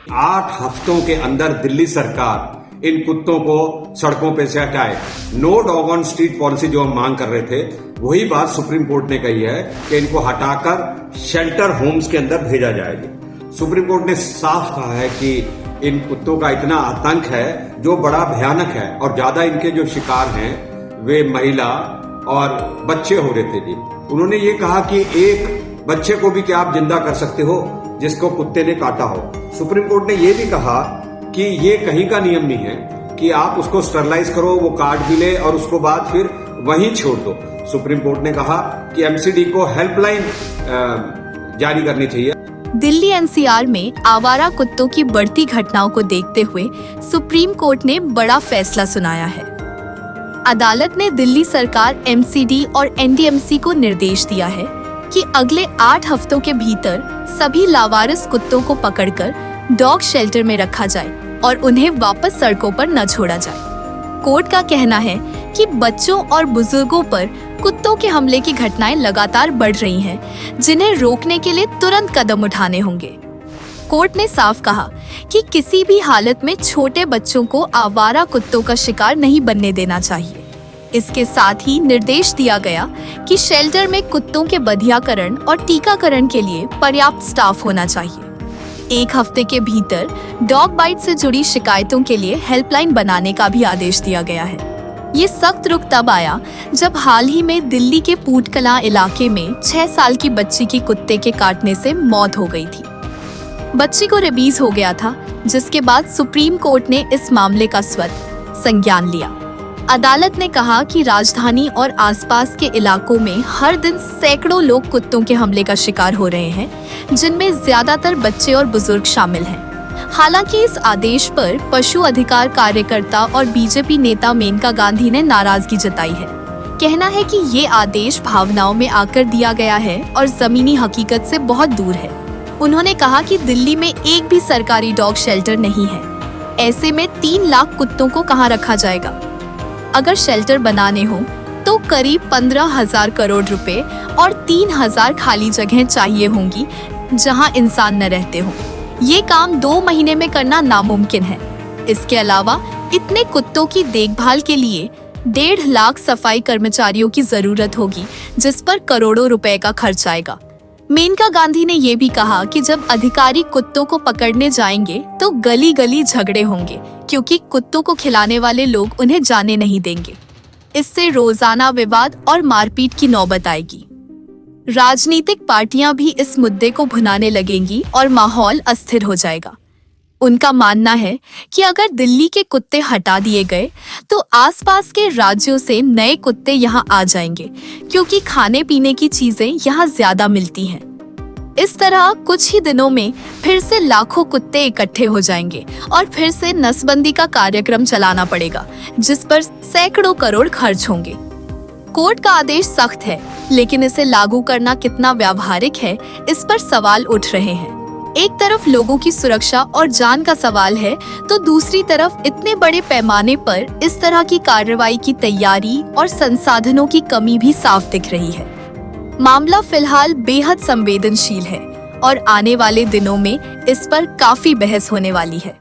8 हफ्तों के अंदर दिल्ली सरकार इन कुत्तों को सड़कों पे से हटाए। No dog on street policy जो हम मांग कर रहे थे, वही बात सुप्रीम कोर्ट ने कही है कि इनको हटाकर शेल्टर होम्स के अंदर भेजा जाएगा। सुप्रीम कोर्ट ने साफ कहा है कि इन कुत्तों का इतना आतंक है जो बड़ा भयानक है, और ज्यादा इनके जो शिकार हैं वे महिला और बच्चे हो रहे थे जी। उन्होंने ये कहा कि एक बच्चे को भी क्या आप जिंदा कर सकते हो जिसको कुत्ते ने काटा हो। सुप्रीम कोर्ट ने यह भी कहा कि ये कहीं का नियम नहीं है कि आप उसको स्टरलाइज करो, वो काट भी ले और उसको बाद फिर वहीं छोड़ दो। सुप्रीम कोर्ट ने कहा कि एमसीडी को हेल्पलाइन जारी करनी चाहिए। दिल्ली एनसीआर में आवारा कुत्तों की बढ़ती घटनाओं को देखते हुए सुप्रीम कोर्ट ने बड़ा फैसला सुनाया है। अदालत ने दिल्ली सरकार, एमसीडी और एनडीएमसी को निर्देश दिया है कि अगले 8 हफ्तों के भीतर सभी लावारिस कुत्तों को पकड़कर डॉग शेल्टर में रखा जाए और उन्हें वापस सड़कों पर न छोड़ा जाए। कोर्ट का कहना है कि बच्चों और बुजुर्गों पर कुत्तों के हमले की घटनाएं लगातार बढ़ रही हैं, जिन्हें रोकने के लिए तुरंत कदम उठाने होंगे। कोर्ट ने साफ कहा कि किसी भी हालत में छोटे बच्चों को आवारा कुत्तों का शिकार नहीं बनने देना चाहिए। इसके साथ ही निर्देश दिया गया कि शेल्टर में कुत्तों के बधियाकरण और टीकाकरण के लिए पर्याप्त स्टाफ होना चाहिए। 1 हफ्ते के भीतर डॉग बाइट से जुड़ी शिकायतों के लिए हेल्पलाइन बनाने का भी आदेश दिया गया है। ये सख्त रुख तब आया जब हाल ही में दिल्ली के पूटकला इलाके में 6 साल की बच्ची की कुत्ते के काटने से मौत हो गई थी। बच्ची को रेबीज हो गया था, जिसके बाद सुप्रीम कोर्ट ने इस मामले का स्वतः संज्ञान लिया। अदालत ने कहा कि राजधानी और आसपास के इलाकों में हर दिन सैकड़ों लोग कुत्तों के हमले का शिकार हो रहे हैं, जिनमें ज्यादातर बच्चे और बुजुर्ग शामिल हैं। हालांकि इस आदेश पर पशु अधिकार कार्यकर्ता और बीजेपी नेता मेनका गांधी ने नाराजगी जताई है। कहना है कि ये आदेश भावनाओं में आकर दिया गया है और जमीनी हकीकत से बहुत दूर है। उन्होंने कहा कि दिल्ली में एक भी सरकारी डॉग शेल्टर नहीं है। ऐसे में 3 लाख कुत्तों को कहां रखा जाएगा? अगर शेल्टर बनाने हो तो करीब 15,000 करोड़ रुपए और 3,000 खाली जगहें चाहिए होंगी जहां इंसान न रहते हो। ये काम 2 महीने में करना नामुमकिन है। इसके अलावा इतने कुत्तों की देखभाल के लिए 1.5 लाख सफाई कर्मचारियों की जरूरत होगी, जिस पर करोड़ों रुपए का खर्च आएगा। मेनका गांधी ने ये भी कहा कि जब अधिकारी कुत्तों को पकड़ने जाएंगे तो गली गली झगड़े होंगे, क्योंकि कुत्तों को खिलाने वाले लोग उन्हें जाने नहीं देंगे। इससे रोजाना विवाद और मारपीट की नौबत आएगी। राजनीतिक पार्टियां भी इस मुद्दे को भुनाने लगेंगी और माहौल अस्थिर हो जाएगा। उनका मानना है कि अगर दिल्ली के कुत्ते हटा दिए गए तो आसपास के राज्यों से नए कुत्ते यहां आ जाएंगे, क्योंकि खाने पीने की चीजें यहां ज्यादा मिलती हैं। इस तरह कुछ ही दिनों में फिर से लाखों कुत्ते इकट्ठे हो जाएंगे और फिर से नसबंदी का कार्यक्रम चलाना पड़ेगा, जिस पर सैकड़ों करोड़ खर्च होंगे। कोर्ट का आदेश सख्त है, लेकिन इसे लागू करना कितना व्यावहारिक है, इस पर सवाल उठ रहे हैं। एक तरफ लोगों की सुरक्षा और जान का सवाल है, तो दूसरी तरफ इतने बड़े पैमाने पर इस तरह की कार्रवाई की तैयारी और संसाधनों की कमी भी साफ दिख रही है। मामला फिलहाल बेहद संवेदनशील है और आने वाले दिनों में इस पर काफी बहस होने वाली है।